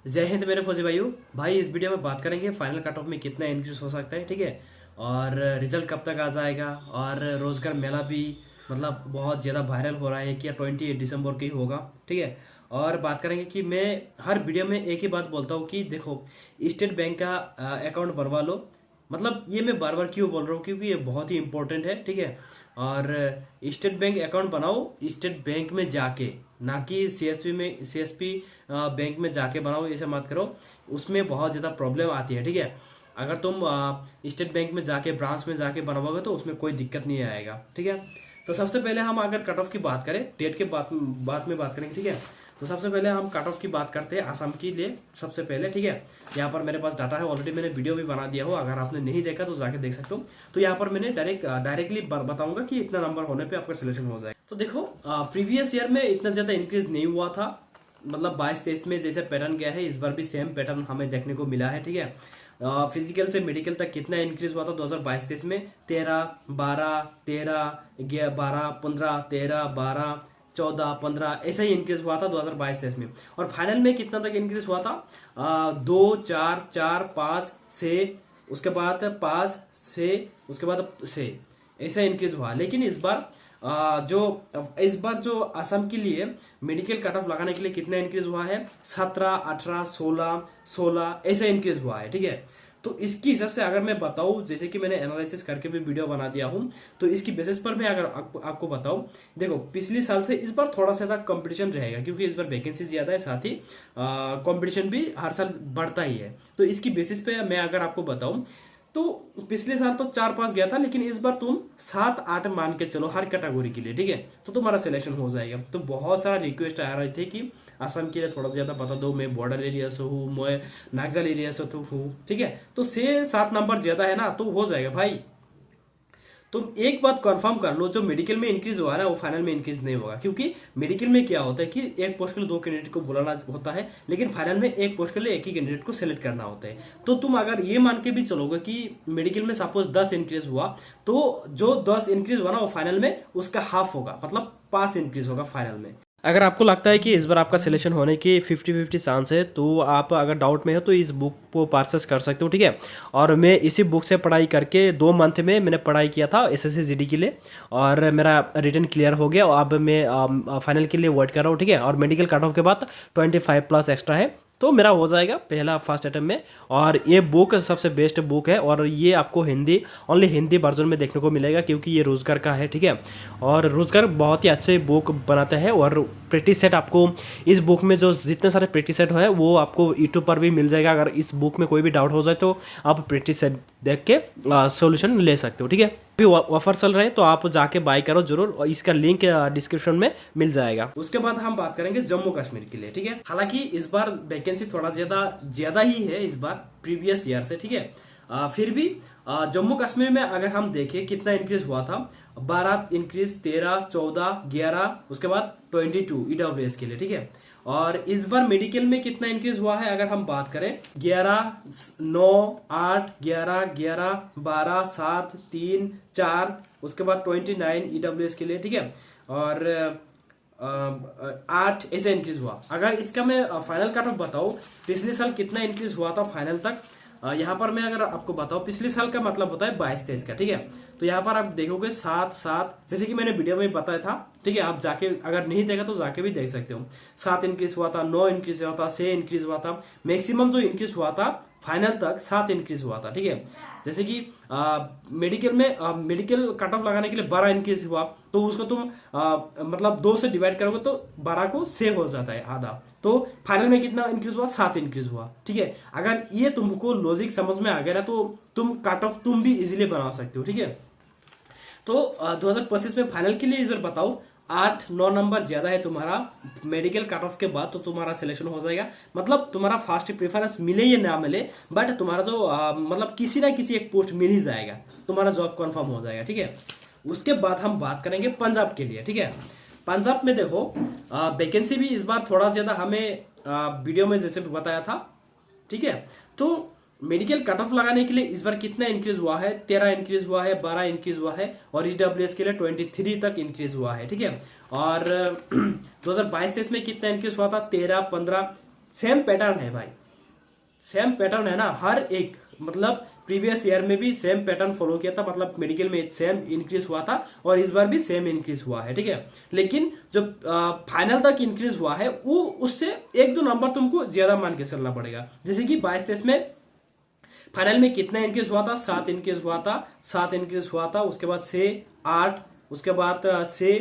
जय हिंद मेरे फौजी भाइयों। भाई इस वीडियो में बात करेंगे फाइनल कट ऑफ में कितना इंक्रीज हो सकता है, ठीक है। और रिजल्ट कब तक आ जाएगा, और रोजगार मेला भी मतलब बहुत ज़्यादा वायरल हो रहा है कि 28 दिसंबर की होगा, ठीक है। और बात करेंगे कि मैं हर वीडियो में एक ही बात बोलता हूँ कि देखो, स्टेट बैंक का अकाउंट बनवा लो। मतलब ये मैं बार बार क्यों बोल रहा हूँ, क्योंकि ये बहुत ही इंपॉर्टेंट है, ठीक है। और स्टेट बैंक अकाउंट बनाओ स्टेट बैंक में जाके, ना कि सीएसपी में, सीएसपी बैंक में जाके बनाओ, ऐसे मत करो। उसमें बहुत ज़्यादा प्रॉब्लम आती है, ठीक है। अगर तुम स्टेट बैंक में जाके ब्रांच में जाके बनवाओगे तो उसमें कोई दिक्कत नहीं आएगा, ठीक है। तो सबसे पहले हम अगर कट ऑफ की बात करें, डेट के बाद में बात करेंगे, ठीक है। तो सबसे पहले हम कट ऑफ की बात करते हैं आसाम के लिए सबसे पहले, ठीक है। यहाँ पर मेरे पास डाटा है, ऑलरेडी मैंने वीडियो भी बना दिया हो, अगर आपने नहीं देखा तो जाके देख सकते हो। तो यहाँ पर मैंने डायरेक्टली बताऊंगा कि इतना नंबर होने पे आपका सिलेक्शन हो जाएगा। तो देखो, प्रीवियस ईयर में इतना ज्यादा इंक्रीज नहीं हुआ था। मतलब 22-23 में जैसे पैटर्न गया है, इस बार भी सेम पैटर्न हमें देखने को मिला है, ठीक है। फिजिकल से मेडिकल तक कितना इंक्रीज हुआ था 2022-23 में? 13, 12, 13, 12, 15, 13, 12, 14, 15 ऐसा ही इंक्रीज हुआ था 2022-23 में। और फाइनल में कितना तक इंक्रीज हुआ था? 2, 4, 4, 5, 6, उसके बाद 5, 6, उसके बाद 6, ऐसा इंक्रीज हुआ। लेकिन इस बार जो असम के लिए मेडिकल कट ऑफ लगाने के लिए कितना इंक्रीज हुआ है? 17, 18, 16, 16 ऐसा इंक्रीज हुआ है, ठीक है। तो इसकी हिसाब से अगर मैं बताऊं, जैसे कि मैंने एनालिसिस करके भी वीडियो बना दिया हूं, तो इसकी बेसिस पर मैं अगर आपको बताऊं, देखो पिछले साल से इस बार थोड़ा सा कंपटीशन रहेगा, क्योंकि इस बार वैकेंसी ज्यादा है, साथ ही कंपटीशन भी हर साल बढ़ता ही है। तो इसकी बेसिस पे मैं अगर आपको बताऊं, तो पिछले साल तो 4-5 गया था, लेकिन इस बार तुम 7-8 मान के चलो हर कैटेगरी के लिए, ठीक है। तो तुम्हारा सिलेक्शन हो जाएगा। तो बहुत सारा रिक्वेस्ट आ रहे थे कि असम के लिए थोड़ा ज्यादा बता दो, मैं बॉर्डर एरिया से हूँ, मैं नागजल एरिया से तो हूँ, ठीक है। तो 6-7 नंबर ज्यादा है ना, तो हो जाएगा भाई। तुम एक बात कंफर्म कर लो, जो मेडिकल में इंक्रीज हुआ है ना, वो फाइनल में इंक्रीज नहीं होगा। क्योंकि मेडिकल में क्या होता है कि एक पोस्ट के लिए 2 कैंडिडेट को बुलाना होता है, लेकिन फाइनल में एक पोस्ट के लिए एक ही कैंडिडेट को सिलेक्ट करना होता है। तो तुम अगर ये मान के भी चलोगे कि मेडिकल में सपोज 10 इंक्रीज हुआ, तो जो 10 इंक्रीज हुआ ना, वो फाइनल में उसका हाफ होगा, मतलब 5 इंक्रीज होगा फाइनल में। अगर आपको लगता है कि इस बार आपका सिलेक्शन होने की 50-50 चांस है, तो आप अगर डाउट में हो तो इस बुक को परचेस कर सकते हो, ठीक है। और मैं इसी बुक से पढ़ाई करके 2 मंथ में मैंने पढ़ाई किया था एसएससी जीडी के लिए, और मेरा रिटर्न क्लियर हो गया। और अब मैं फाइनल के लिए वेट कर रहा हूँ, ठीक है। और मेडिकल कट ऑफ के बाद 25+ एक्स्ट्रा है, तो मेरा हो जाएगा पहला फर्स्ट अटेम्प्ट में। और ये बुक सबसे बेस्ट बुक है, और ये आपको ओनली हिंदी वर्जन में देखने को मिलेगा, क्योंकि ये रोजगार का है, ठीक है। और रोजगार बहुत ही अच्छे बुक बनाता है। और प्रैक्टिस सेट आपको इस बुक में जो जितने सारे प्रैक्टिस सेट है, वो आपको यूट्यूब पर भी मिल जाएगा। अगर इस बुक में कोई भी डाउट हो जाए तो आप प्रैक्टिस सेट देख के सोल्यूशन ले सकते हो, ठीक है। अभी ऑफर चल रहे हैं, तो आप जाके बाय करो जरूर, और इसका लिंक डिस्क्रिप्शन में मिल जाएगा। उसके बाद हम बात करेंगे जम्मू कश्मीर के लिए, ठीक है। हालांकि इस बार वैकेंसी थोड़ा ज्यादा ही है इस बार प्रीवियस ईयर से, ठीक है। फिर भी जम्मू कश्मीर में अगर हम देखें कितना इंक्रीज हुआ था, 12 इंक्रीज, 13, 14, 11, उसके बाद 22 ईडब्ल्यूएस के लिए, ठीक है। और इस बार मेडिकल में कितना इंक्रीज हुआ है अगर हम बात करें, 11, 9, 8, 11, 11, 12, 7, 3, 4, उसके बाद 29 ईडब्ल्यूएस के लिए, ठीक है। और 8 ऐसे इंक्रीज हुआ। अगर इसका मैं फाइनल कट ऑफ बताऊं, पिछले साल कितना इंक्रीज हुआ था फाइनल तक, यहाँ पर मैं अगर आपको बताऊं, पिछले साल का मतलब होता है 22-23 का, ठीक है। तो यहाँ पर आप देखोगे 7-7, जैसे कि मैंने वीडियो में बताया था, ठीक है। आप जाके अगर नहीं देखा तो जाके भी देख सकते हो। 7 इंक्रीज हुआ था, 9 इंक्रीज हुआ था, 6 इंक्रीज हुआ था। मैक्सिमम जो इंक्रीज हुआ था फाइनल तक 7 इंक्रीज हुआ था, ठीक है। जैसे कि मेडिकल में मेडिकल कट ऑफ लगाने के लिए 12 इंक्रीज हुआ, तो उसको तुम मतलब 2 से डिवाइड करोगे तो 12 को सेव हो जाता है आधा। तो फाइनल में कितना इंक्रीज हुआ? 7 इंक्रीज हुआ, ठीक है। अगर ये तुमको लॉजिक समझ में आ गया ना, तो तुम कट ऑफ तुम भी इजीली बना सकते हो, ठीक है। तो 2025 में फाइनल के लिए इस बार बताओ, 8-9 नंबर ज्यादा है तुम्हारा मेडिकल कट ऑफ के बाद, तो तुम्हारा सिलेक्शन हो जाएगा। मतलब तुम्हारा फर्स्ट प्रेफरेंस मिले या ना मिले, बट तुम्हारा जो मतलब किसी ना किसी एक पोस्ट मिल ही जाएगा, तुम्हारा जॉब कंफर्म हो जाएगा, ठीक है। उसके बाद हम बात करेंगे पंजाब के लिए, ठीक है। पंजाब में देखो, वैकेंसी भी इस बार थोड़ा ज्यादा हमें वीडियो में जैसे बताया था, ठीक है। तो मेडिकल कट ऑफ लगाने के लिए इस बार कितना इंक्रीज हुआ है? 13 इंक्रीज हुआ है, 12 इंक्रीज हुआ है, और ईडब्ल्यूएस के लिए 23 तक इंक्रीज हुआ है, ठीक है। और 2022-23 में कितना इंक्रीज हुआ था? 13, 15, सेम पैटर्न है भाई, सेम पैटर्न है ना, हर एक मतलब प्रीवियस ईयर में भी सेम पैटर्न फॉलो किया था, मतलब मेडिकल में सेम इंक्रीज हुआ था और इस बार भी सेम इंक्रीज हुआ है, ठीक है। लेकिन जो फाइनल तक इंक्रीज हुआ है वो उससे 1-2 नंबर तुमको ज्यादा मान के चलना पड़ेगा। जैसे कि 22-23 में फाइनल में कितना इंक्रीज हुआ था, 7 इंक्रीज हुआ था, 7 इंक्रीज हुआ था, उसके बाद 6, 8, उसके बाद 6,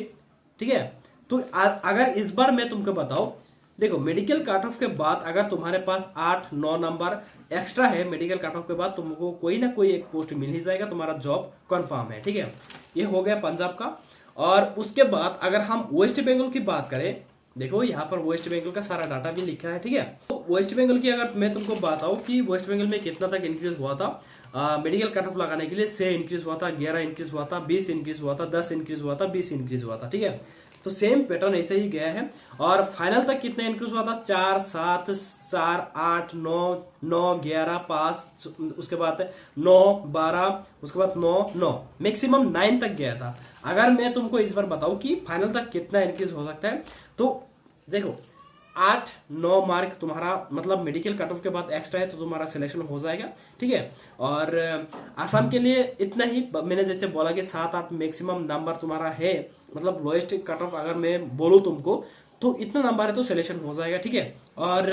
ठीक है। तो अगर इस बार मैं तुमको बताऊं, देखो मेडिकल कट ऑफ के बाद अगर तुम्हारे पास 8-9 नंबर एक्स्ट्रा है, मेडिकल कट ऑफ के बाद तुमको कोई ना कोई एक पोस्ट मिल ही जाएगा, तुम्हारा जॉब कंफर्म है, ठीक है। ये हो गया पंजाब का। और उसके बाद अगर हम वेस्ट बंगाल की बात करें, देखो यहाँ पर वेस्ट बंगाल का सारा डाटा भी लिखा है, ठीक है। तो वेस्ट बंगाल की अगर मैं तुमको बताऊं कि वेस्ट बंगाल में कितना तक इंक्रीज हुआ था मेडिकल कट ऑफ लगाने के लिए, 6 इंक्रीज हुआ था, 11 इंक्रीज हुआ था, 20 इंक्रीज हुआ था, 10 इंक्रीज हुआ था, 20 इंक्रीज हुआ था, ठीक है। तो सेम पैटर्न ऐसे ही गया है। और फाइनल तक कितना इंक्रीज हुआ था, 4, 7, 4, 8, 9, 9, 11, 5, उसके बाद 9, 12, उसके बाद 9, 9, मैक्सिमम 9 तक गया था। अगर मैं तुमको इस बार बताऊं कि फाइनल तक कितना इंक्रीज हो सकता है, तो देखो 8-9 मार्क तुम्हारा मतलब मेडिकल कट ऑफ के बाद एक्स्ट्रा है तो तुम्हारा सिलेक्शन हो जाएगा, ठीक है। और आसाम के लिए इतना ही, मैंने जैसे बोला कि 7-8 मैक्सिमम नंबर तुम्हारा है, मतलब लोएस्ट कट ऑफ अगर मैं बोलूं तुमको तो इतना नंबर है तो सिलेक्शन हो जाएगा, ठीक है। और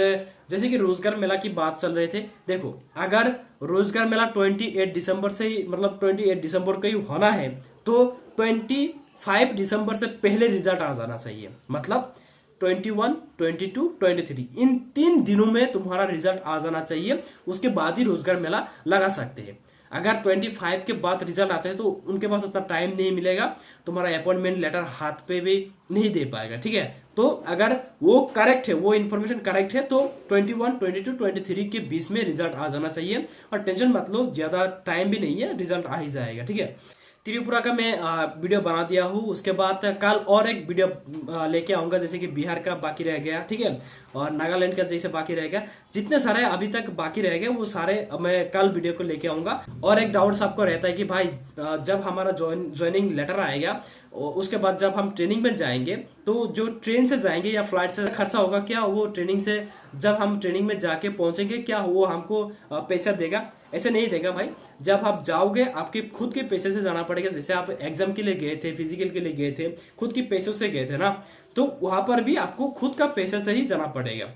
जैसे कि रोजगार मेला की बात चल रहे थे, देखो अगर रोजगार मेला 28 दिसंबर से ही, मतलब 28 दिसंबर को ही होना है तो 25 दिसंबर से पहले रिजल्ट आ जाना चाहिए, मतलब 21, 22, 23 इन 3 दिनों में तुम्हारा रिजल्ट आ जाना चाहिए, उसके बाद ही रोजगार मेला लगा सकते हैं। अगर 25 के बाद रिजल्ट आते हैं तो उनके पास उतना टाइम नहीं मिलेगा, तुम्हारा अपॉइंटमेंट लेटर हाथ पे भी नहीं दे पाएगा, ठीक है। तो अगर वो करेक्ट है, वो इन्फॉर्मेशन करेक्ट है तो 21, 22, 23 के बीच में रिजल्ट आ जाना चाहिए। और टेंशन मत लो, ज्यादा टाइम भी नहीं है, रिजल्ट आ ही जाएगा, ठीक है। त्रिपुरा का मैं वीडियो बना दिया हूँ, उसके बाद कल और एक वीडियो लेके आऊंगा, जैसे कि बिहार का बाकी रह गया, ठीक है, और नागालैंड का जैसे बाकी रह गया, जितने सारे अभी तक बाकी रह गए वो सारे मैं कल वीडियो को लेके आऊंगा। और एक डाउट आपको रहता है कि भाई जब हमारा ज्वाइनिंग लेटर आएगा उसके बाद जब हम ट्रेनिंग में जाएंगे तो जो ट्रेन से जाएंगे या फ्लाइट से खर्चा होगा क्या, वो ट्रेनिंग से जब हम ट्रेनिंग में जाके पहुंचेंगे क्या वो हमको पैसा देगा? ऐसे नहीं देगा भाई। जब आप जाओगे आपके खुद के पैसे से जाना पड़ेगा। जैसे आप एग्जाम के लिए गए थे, फिजिकल के लिए गए थे, खुद के पैसों से गए थे ना, तो वहां पर भी आपको खुद का पैसे से ही जाना पड़ेगा।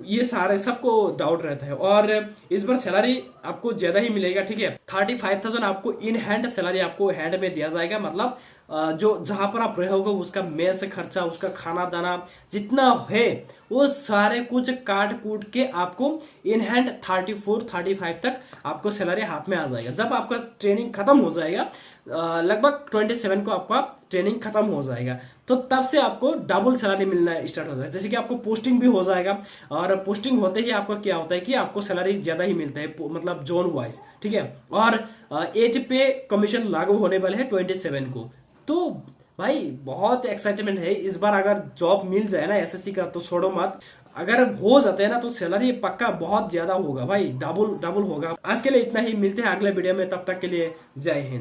ये सारे सबको डाउट रहता है। और इस बार सैलरी आपको ज्यादा ही मिलेगा, ठीक है। 35,000 आपको इन हैंड सैलरी आपको हैंड में दिया जाएगा, मतलब जो जहां पर आप रहोगे उसका मेस खर्चा, उसका खाना दाना जितना है वो सारे कुछ काट कूट के आपको इन हैंड 34-35 तक आपको सैलरी हाथ में आ जाएगा। जब आपका ट्रेनिंग खत्म हो जाएगा, लगभग 27 को आपका ट्रेनिंग खत्म हो जाएगा, तो तब से आपको डबल सैलरी मिलना स्टार्ट हो जाएगा। जैसे कि आपको पोस्टिंग भी हो जाएगा, और पोस्टिंग होते ही आपको क्या होता है कि आपको सैलरी ज्यादा ही मिलता है, मतलब जोन वाइज, ठीक है। और एज पे कमीशन लागू होने वाले है 27 को। तो भाई बहुत एक्साइटमेंट है इस बार। अगर जॉब मिल जाए ना एसएससी का तो छोड़ो मत, अगर हो जाते हैं ना तो सैलरी पक्का बहुत ज्यादा होगा भाई, डबल होगा। आज के लिए इतना ही, मिलते हैं अगले वीडियो में, तब तक के लिए जय हिंद।